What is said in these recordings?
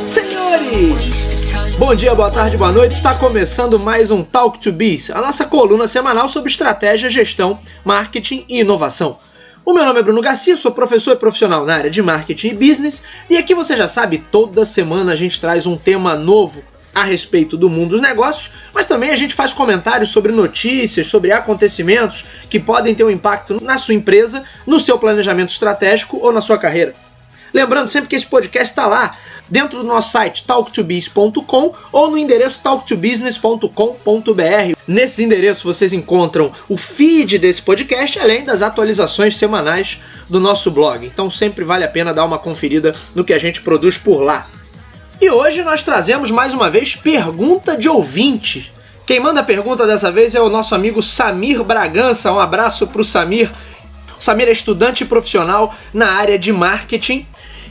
Senhores, bom dia, boa tarde, boa noite. Está começando mais um Talk to Biz, a nossa coluna semanal sobre estratégia, gestão, marketing e inovação. O meu nome é Bruno Garcia, sou professor e profissional na área de marketing e business, e aqui você já sabe, toda semana a gente traz um tema novo a respeito do mundo dos negócios, mas também a gente faz comentários sobre notícias, sobre acontecimentos que podem ter um impacto na sua empresa, no seu planejamento estratégico ou na sua carreira. Lembrando sempre que esse podcast está lá, dentro do nosso site talktobiz.com ou no endereço talktobusiness.com.br. Nesses endereços vocês encontram o feed desse podcast, além das atualizações semanais do nosso blog. Então sempre vale a pena dar uma conferida no que a gente produz por lá. E hoje nós trazemos mais uma vez pergunta de ouvinte. Quem manda a pergunta dessa vez é o nosso amigo Samir Bragança. Um abraço para o Samir. O Samir é estudante profissional na área de marketing.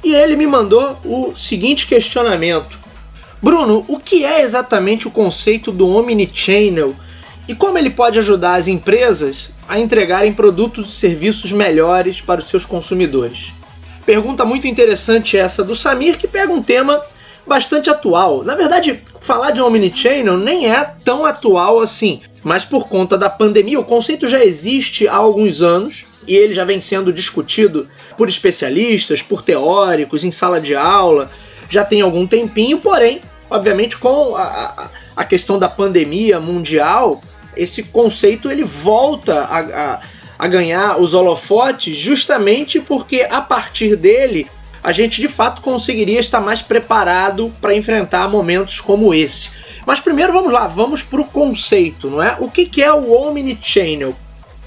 E ele me mandou o seguinte questionamento. Bruno, o que é exatamente o conceito do Omnichannel e como ele pode ajudar as empresas a entregarem produtos e serviços melhores para os seus consumidores? Pergunta muito interessante essa do Samir, que pega um tema bastante atual. Na verdade, falar de Omnichannel nem é tão atual assim, mas por conta da pandemia o conceito já existe há alguns anos e ele já vem sendo discutido por especialistas, por teóricos, em sala de aula, já tem algum tempinho, porém, obviamente com a questão da pandemia mundial, esse conceito ele volta a ganhar os holofotes justamente porque a partir dele a gente de fato conseguiria estar mais preparado para enfrentar momentos como esse. Mas primeiro vamos lá, vamos para o conceito, não é? O que é o Omnichannel?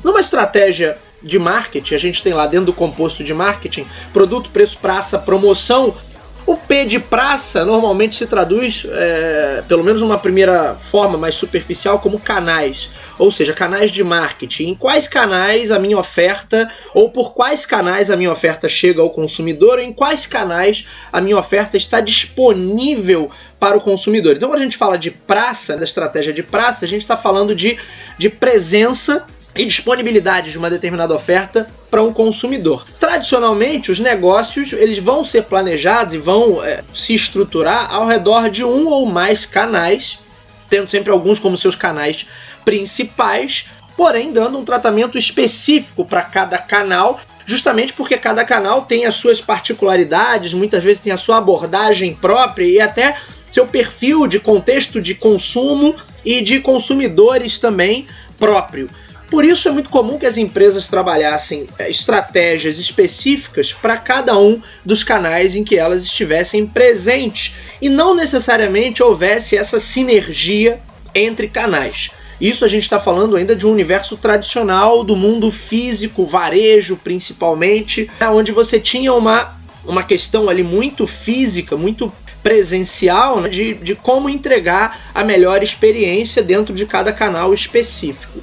Numa estratégia de marketing, a gente tem lá dentro do composto de marketing, produto, preço, praça, promoção. O P de praça normalmente se traduz, pelo menos numa primeira forma mais superficial, como canais. Ou seja, canais de marketing. Em quais canais a minha oferta, ou por quais canais a minha oferta chega ao consumidor, ou em quais canais a minha oferta está disponível para o consumidor. Então, quando a gente fala de praça, da estratégia de praça, a gente está falando de presença e disponibilidade de uma determinada oferta para um consumidor. Tradicionalmente, os negócios eles vão ser planejados e vão se estruturar ao redor de um ou mais canais, tendo sempre alguns como seus canais principais, porém dando um tratamento específico para cada canal, justamente porque cada canal tem as suas particularidades, muitas vezes tem a sua abordagem própria e até seu perfil de contexto de consumo e de consumidores também próprio. Por isso é muito comum que as empresas trabalhassem estratégias específicas para cada um dos canais em que elas estivessem presentes e não necessariamente houvesse essa sinergia entre canais. Isso a gente está falando ainda de um universo tradicional do mundo físico, varejo principalmente, onde você tinha uma questão ali muito física, muito presencial, né, de como entregar a melhor experiência dentro de cada canal específico.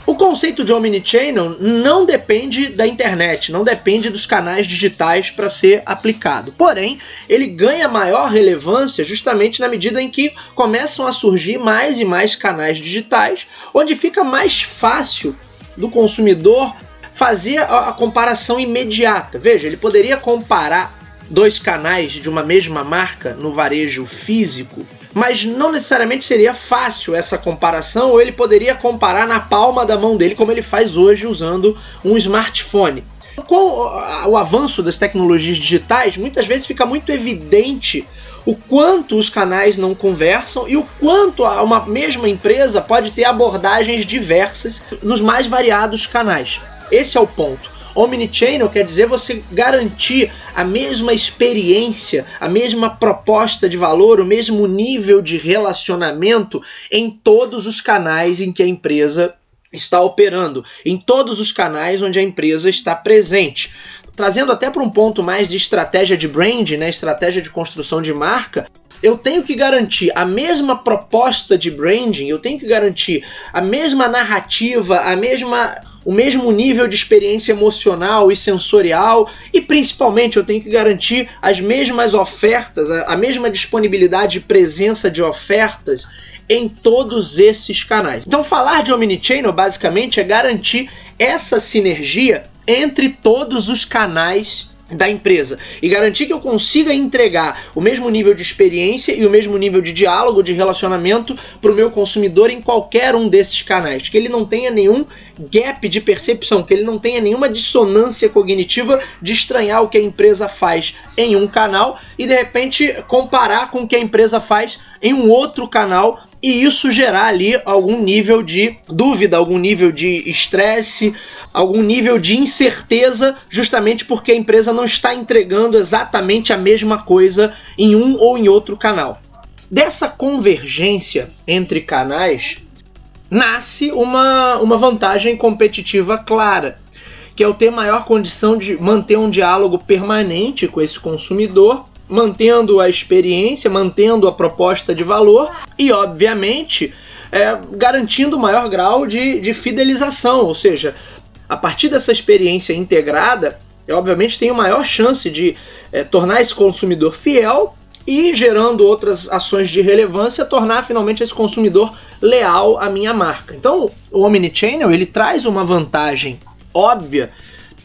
O conceito de Omnichannel não depende da internet, não depende dos canais digitais para ser aplicado. Porém, ele ganha maior relevância justamente na medida em que começam a surgir mais e mais canais digitais, onde fica mais fácil do consumidor fazer a comparação imediata. Veja, ele poderia comparar dois canais de uma mesma marca no varejo físico, mas não necessariamente seria fácil essa comparação, ou ele poderia comparar na palma da mão dele, como ele faz hoje usando um smartphone. Com o avanço das tecnologias digitais, muitas vezes fica muito evidente o quanto os canais não conversam e o quanto uma mesma empresa pode ter abordagens diversas nos mais variados canais. Esse é o ponto. Omnichannel quer dizer você garantir a mesma experiência, a mesma proposta de valor, o mesmo nível de relacionamento em todos os canais em que a empresa está operando, em todos os canais onde a empresa está presente. Trazendo até para um ponto mais de estratégia de branding, né, estratégia de construção de marca, eu tenho que garantir a mesma proposta de branding, eu tenho que garantir a mesma narrativa, o mesmo nível de experiência emocional e sensorial e principalmente eu tenho que garantir as mesmas ofertas, a mesma disponibilidade e presença de ofertas em todos esses canais. Então falar de Omnichannel basicamente é garantir essa sinergia entre todos os canais da empresa e garantir que eu consiga entregar o mesmo nível de experiência e o mesmo nível de diálogo, de relacionamento para o meu consumidor em qualquer um desses canais, que ele não tenha nenhum gap de percepção, que ele não tenha nenhuma dissonância cognitiva de estranhar o que a empresa faz em um canal e de repente comparar com o que a empresa faz em um outro canal e isso gerar ali algum nível de dúvida, algum nível de estresse, algum nível de incerteza, justamente porque a empresa não está entregando exatamente a mesma coisa em um ou em outro canal. Dessa convergência entre canais, nasce uma vantagem competitiva clara, que é o ter maior condição de manter um diálogo permanente com esse consumidor, mantendo a experiência, mantendo a proposta de valor e, obviamente, garantindo maior grau de fidelização, ou seja, a partir dessa experiência integrada, eu obviamente tenho maior chance de tornar esse consumidor fiel e, gerando outras ações de relevância, tornar finalmente esse consumidor leal à minha marca. Então, o Omnichannel ele traz uma vantagem óbvia,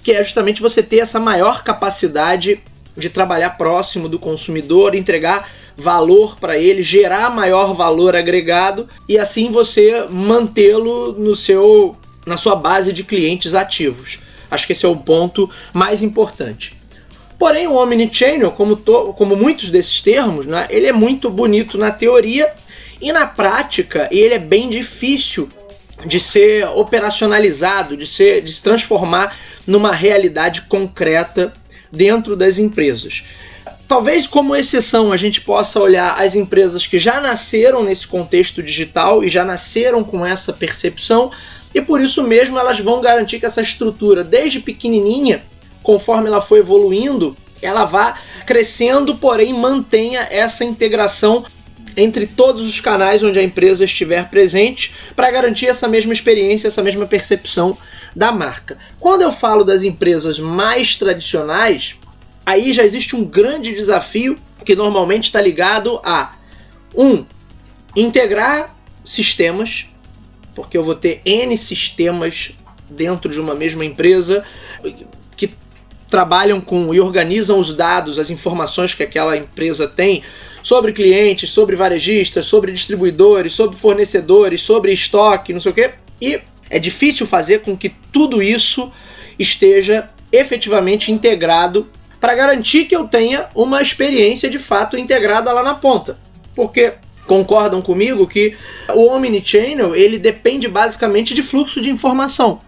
que é justamente você ter essa maior capacidade de trabalhar próximo do consumidor, entregar valor para ele, gerar maior valor agregado e assim você mantê-lo na sua base de clientes ativos. Acho que esse é o ponto mais importante. Porém, o Omnichannel, como muitos desses termos, né, ele é muito bonito na teoria e na prática ele é bem difícil de ser operacionalizado, de se transformar numa realidade concreta dentro das empresas. Talvez como exceção a gente possa olhar as empresas que já nasceram nesse contexto digital e já nasceram com essa percepção e por isso mesmo elas vão garantir que essa estrutura, desde pequenininha, conforme ela for evoluindo, ela vá crescendo, porém mantenha essa integração entre todos os canais onde a empresa estiver presente para garantir essa mesma experiência, essa mesma percepção da marca. Quando eu falo das empresas mais tradicionais, aí já existe um grande desafio que normalmente está ligado a integrar sistemas, porque eu vou ter N sistemas dentro de uma mesma empresa que trabalham com e organizam os dados, as informações que aquela empresa tem sobre clientes, sobre varejistas, sobre distribuidores, sobre fornecedores, sobre estoque, não sei o quê. E é difícil fazer com que tudo isso esteja efetivamente integrado para garantir que eu tenha uma experiência de fato integrada lá na ponta. Porque concordam comigo que o Omnichannel ele depende basicamente de fluxo de informação.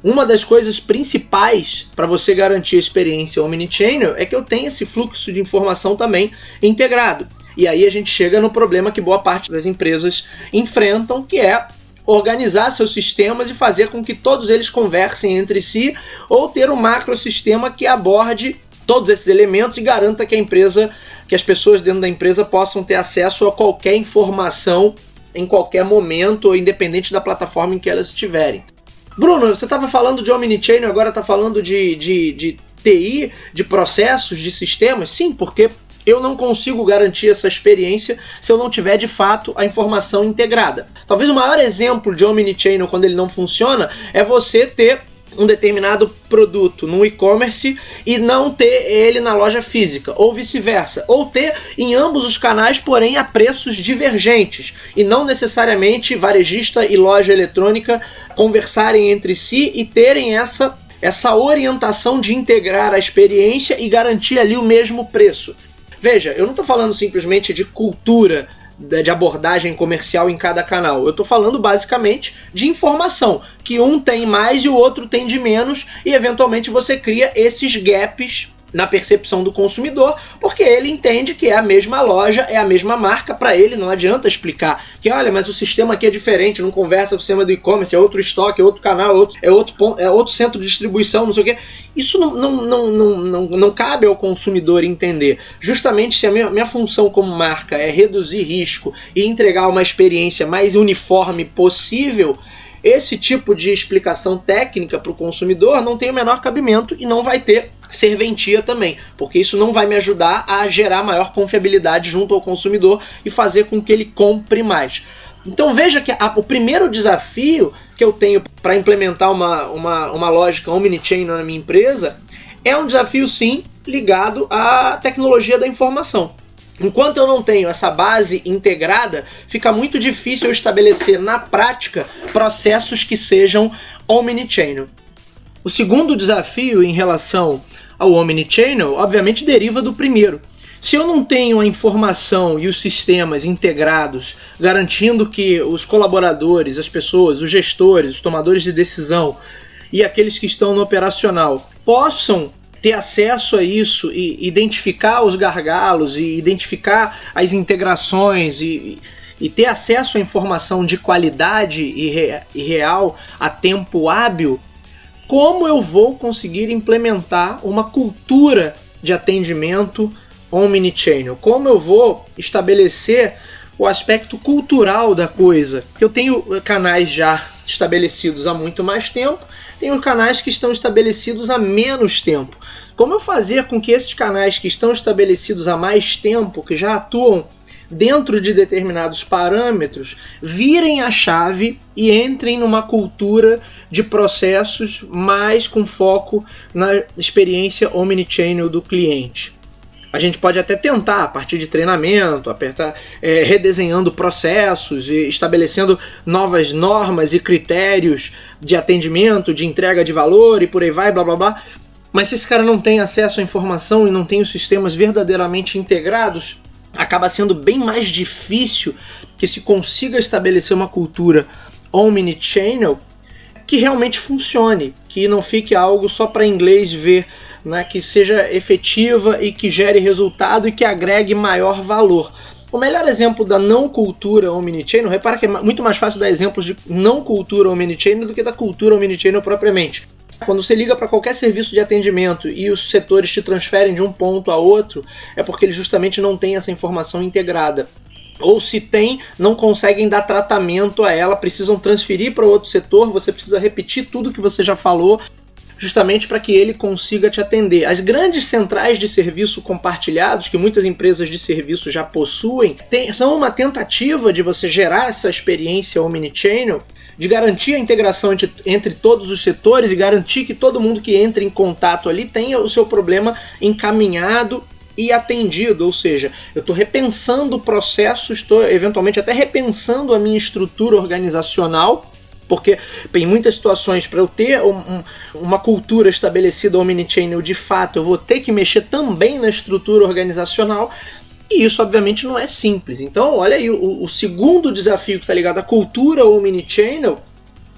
Uma das coisas principais para você garantir a experiência Omnichannel é que eu tenha esse fluxo de informação também integrado. E aí a gente chega no problema que boa parte das empresas enfrentam, que é organizar seus sistemas e fazer com que todos eles conversem entre si ou ter um macrosistema que aborde todos esses elementos e garanta que as pessoas dentro da empresa possam ter acesso a qualquer informação em qualquer momento, independente da plataforma em que elas estiverem. Bruno, você estava falando de Omnichannel, agora está falando de TI, de processos, de sistemas? Sim, porque eu não consigo garantir essa experiência se eu não tiver de fato a informação integrada. Talvez o maior exemplo de Omnichannel quando ele não funciona é você ter um determinado produto no e-commerce e não ter ele na loja física, ou vice-versa, ou ter em ambos os canais, porém a preços divergentes, e não necessariamente varejista e loja eletrônica conversarem entre si e terem essa orientação de integrar a experiência e garantir ali o mesmo preço. Veja, eu não estou falando simplesmente de cultura de abordagem comercial em cada canal. Eu estou falando basicamente de informação, que um tem mais e o outro tem de menos, e eventualmente você cria esses gaps na percepção do consumidor, porque ele entende que é a mesma loja, é a mesma marca. Para ele não adianta explicar que, olha, mas o sistema aqui é diferente, não conversa com o sistema do e-commerce, é outro estoque, é outro canal, é outro centro de distribuição, não sei o quê. Isso não cabe ao consumidor entender. Justamente se a minha função como marca é reduzir risco e entregar uma experiência mais uniforme possível, esse tipo de explicação técnica para o consumidor não tem o menor cabimento e não vai ter serventia também, porque isso não vai me ajudar a gerar maior confiabilidade junto ao consumidor e fazer com que ele compre mais. Então veja que o primeiro desafio que eu tenho para implementar uma lógica Omnichannel na minha empresa é um desafio sim ligado à tecnologia da informação. Enquanto eu não tenho essa base integrada, fica muito difícil eu estabelecer na prática processos que sejam omnichannel. O segundo desafio em relação ao omnichannel, obviamente, deriva do primeiro. Se eu não tenho a informação e os sistemas integrados, garantindo que os colaboradores, as pessoas, os gestores, os tomadores de decisão e aqueles que estão no operacional possam ter acesso a isso e identificar os gargalos e identificar as integrações e ter acesso à informação de qualidade e real a tempo hábil, como eu vou conseguir implementar uma cultura de atendimento omnichannel? Como eu vou estabelecer o aspecto cultural da coisa? Eu tenho canais já estabelecidos há muito mais tempo, tenho canais que estão estabelecidos há menos tempo. Como eu fazer com que esses canais que estão estabelecidos há mais tempo, que já atuam dentro de determinados parâmetros, virem a chave e entrem numa cultura de processos mais com foco na experiência omnichannel do cliente? A gente pode até tentar, a partir de treinamento, redesenhando processos e estabelecendo novas normas e critérios de atendimento, de entrega de valor e por aí vai, blá blá blá. Mas se esse cara não tem acesso à informação e não tem os sistemas verdadeiramente integrados, acaba sendo bem mais difícil que se consiga estabelecer uma cultura omnichannel que realmente funcione, que não fique algo só para inglês ver, né, que seja efetiva e que gere resultado e que agregue maior valor. O melhor exemplo da não cultura omnichannel, repara que é muito mais fácil dar exemplos de não cultura omnichannel do que da cultura omnichannel propriamente. Quando você liga para qualquer serviço de atendimento e os setores te transferem de um ponto a outro, é porque eles justamente não têm essa informação integrada. Ou se tem, não conseguem dar tratamento a ela, precisam transferir para outro setor, você precisa repetir tudo que você já falou, justamente para que ele consiga te atender. As grandes centrais de serviço compartilhados, que muitas empresas de serviço já possuem, são uma tentativa de você gerar essa experiência omnichannel, de garantir a integração entre todos os setores e garantir que todo mundo que entra em contato ali tenha o seu problema encaminhado e atendido. Ou seja, eu estou repensando o processo, estou eventualmente até repensando a minha estrutura organizacional, porque em muitas situações, para eu ter uma cultura estabelecida omnichannel de fato, eu vou ter que mexer também na estrutura organizacional, e isso obviamente não é simples. Então olha aí, o segundo desafio que está ligado à cultura omnichannel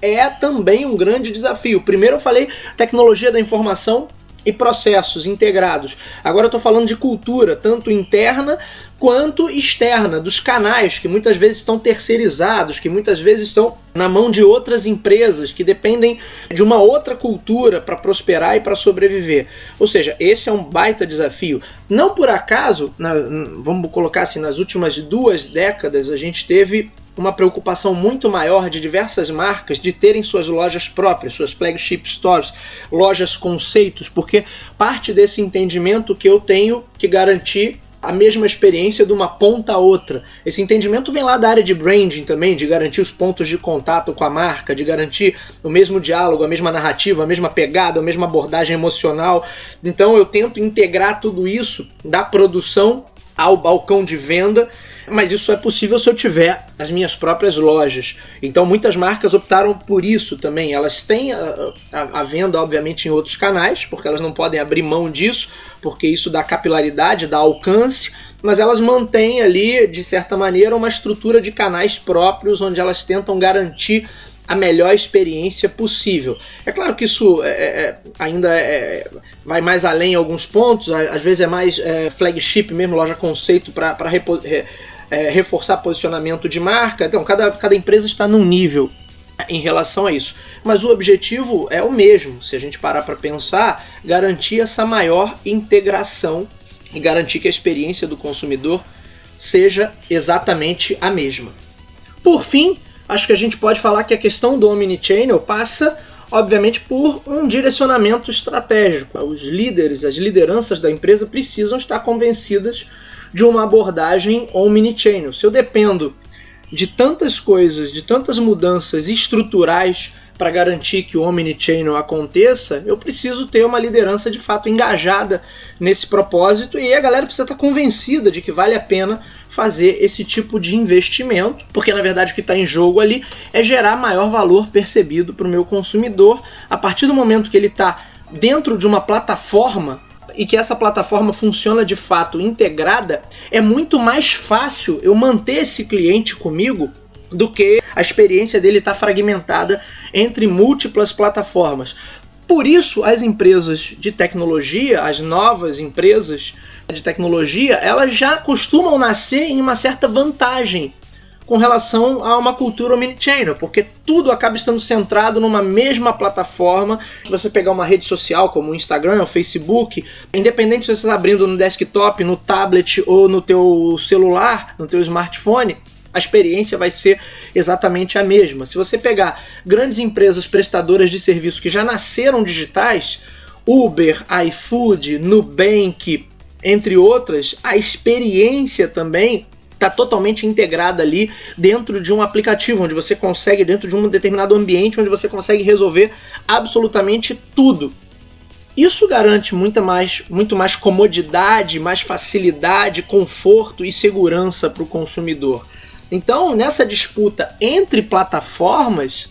é também um grande desafio. Primeiro eu falei tecnologia da informação e processos integrados. Agora eu estou falando de cultura, tanto interna quanto externa, dos canais que muitas vezes estão terceirizados, que muitas vezes estão na mão de outras empresas, que dependem de uma outra cultura para prosperar e para sobreviver. Ou seja, esse é um baita desafio. Não por acaso, vamos colocar assim, nas últimas 2 décadas a gente teve uma preocupação muito maior de diversas marcas de terem suas lojas próprias, suas flagship stores, lojas conceitos, porque parte desse entendimento que eu tenho que garantir a mesma experiência de uma ponta a outra. Esse entendimento vem lá da área de branding também, de garantir os pontos de contato com a marca, de garantir o mesmo diálogo, a mesma narrativa, a mesma pegada, a mesma abordagem emocional. Então eu tento integrar tudo isso da produção ao balcão de venda, mas isso é possível se eu tiver as minhas próprias lojas. Então muitas marcas optaram por isso também. Elas têm a venda, obviamente, em outros canais, porque elas não podem abrir mão disso, porque isso dá capilaridade, dá alcance, mas elas mantêm ali, de certa maneira, uma estrutura de canais próprios, onde elas tentam garantir a melhor experiência possível. É claro que isso ainda vai mais além em alguns pontos, às vezes é mais flagship mesmo, loja conceito, para reforçar posicionamento de marca. Então cada empresa está num nível em relação a isso, mas o objetivo é o mesmo. Se a gente parar para pensar, garantir essa maior integração e garantir que a experiência do consumidor seja exatamente a mesma. Por fim, acho que a gente pode falar que a questão do omnichannel passa, obviamente, por um direcionamento estratégico. Os líderes, as lideranças da empresa precisam estar convencidas de uma abordagem omnichannel. Se eu dependo de tantas coisas, de tantas mudanças estruturais para garantir que o Omnichannel aconteça, eu preciso ter uma liderança de fato engajada nesse propósito e a galera precisa estar convencida de que vale a pena fazer esse tipo de investimento, porque na verdade o que está em jogo ali é gerar maior valor percebido para o meu consumidor a partir do momento que ele está dentro de uma plataforma e que essa plataforma funciona de fato integrada. É muito mais fácil eu manter esse cliente comigo do que a experiência dele estar fragmentada entre múltiplas plataformas. Por isso, as empresas de tecnologia, as novas empresas de tecnologia, elas já costumam nascer em uma certa vantagem com relação a uma cultura omnichannel, porque tudo acaba estando centrado numa mesma plataforma. Se você pegar uma rede social como o Instagram, o Facebook, independente se você está abrindo no desktop, no tablet ou no teu celular, no teu smartphone, a experiência vai ser exatamente a mesma. Se você pegar grandes empresas prestadoras de serviço que já nasceram digitais, Uber, iFood, Nubank, entre outras, a experiência também está totalmente integrada ali dentro de um aplicativo, onde você consegue, dentro de um determinado ambiente, onde você consegue resolver absolutamente tudo. Isso garante muito mais comodidade, mais facilidade, conforto e segurança para o consumidor. Então, nessa disputa entre plataformas,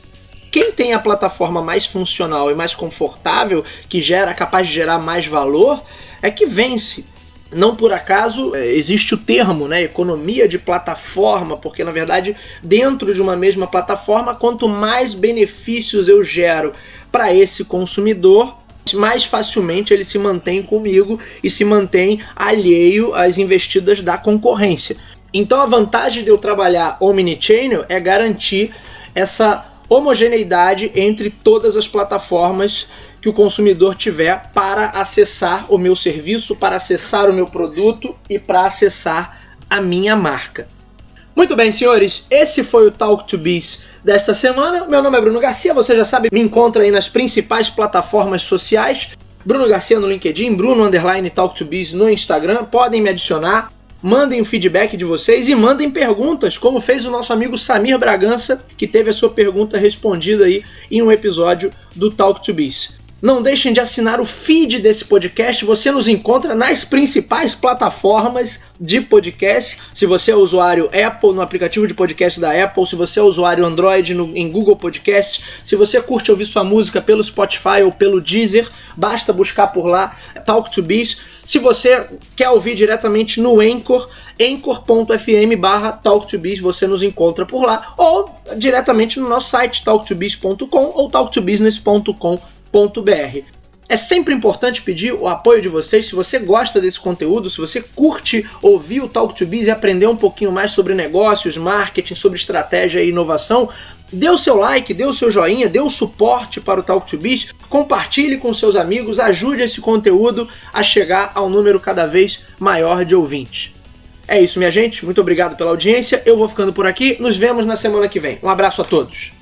quem tem a plataforma mais funcional e mais confortável, que capaz de gerar mais valor, é que vence. Não por acaso existe o termo, né, economia de plataforma, porque na verdade dentro de uma mesma plataforma, quanto mais benefícios eu gero para esse consumidor, mais facilmente ele se mantém comigo e se mantém alheio às investidas da concorrência. Então a vantagem de eu trabalhar Omnichannel é garantir essa homogeneidade entre todas as plataformas que o consumidor tiver para acessar o meu serviço, para acessar o meu produto e para acessar a minha marca. Muito bem, senhores, esse foi o Talk to Biz desta semana. Meu nome é Bruno Garcia, você já sabe, me encontra aí nas principais plataformas sociais. Bruno Garcia no LinkedIn, Bruno_Talk2Biz no Instagram, podem me adicionar. Mandem o feedback de vocês e mandem perguntas, como fez o nosso amigo Samir Bragança, que teve a sua pergunta respondida aí em um episódio do Talk to Biz. Não deixem de assinar o feed desse podcast, você nos encontra nas principais plataformas de podcast. Se você é usuário Apple, no aplicativo de podcast da Apple, se você é usuário Android em Google Podcast, se você curte ouvir sua música pelo Spotify ou pelo Deezer, basta buscar por lá Talk to Biz. Se você quer ouvir diretamente no Anchor, anchor.fm/talktobiz, você nos encontra por lá, ou diretamente no nosso site talktobiz.com ou talktobusiness.com.br. É sempre importante pedir o apoio de vocês. Se você gosta desse conteúdo, se você curte ouvir o Talk to Biz e aprender um pouquinho mais sobre negócios, marketing, sobre estratégia e inovação, dê o seu like, dê o seu joinha, dê o suporte para o Talk to Biz, compartilhe com seus amigos, ajude esse conteúdo a chegar ao número cada vez maior de ouvintes. É isso, minha gente, muito obrigado pela audiência, eu vou ficando por aqui, nos vemos na semana que vem. Um abraço a todos.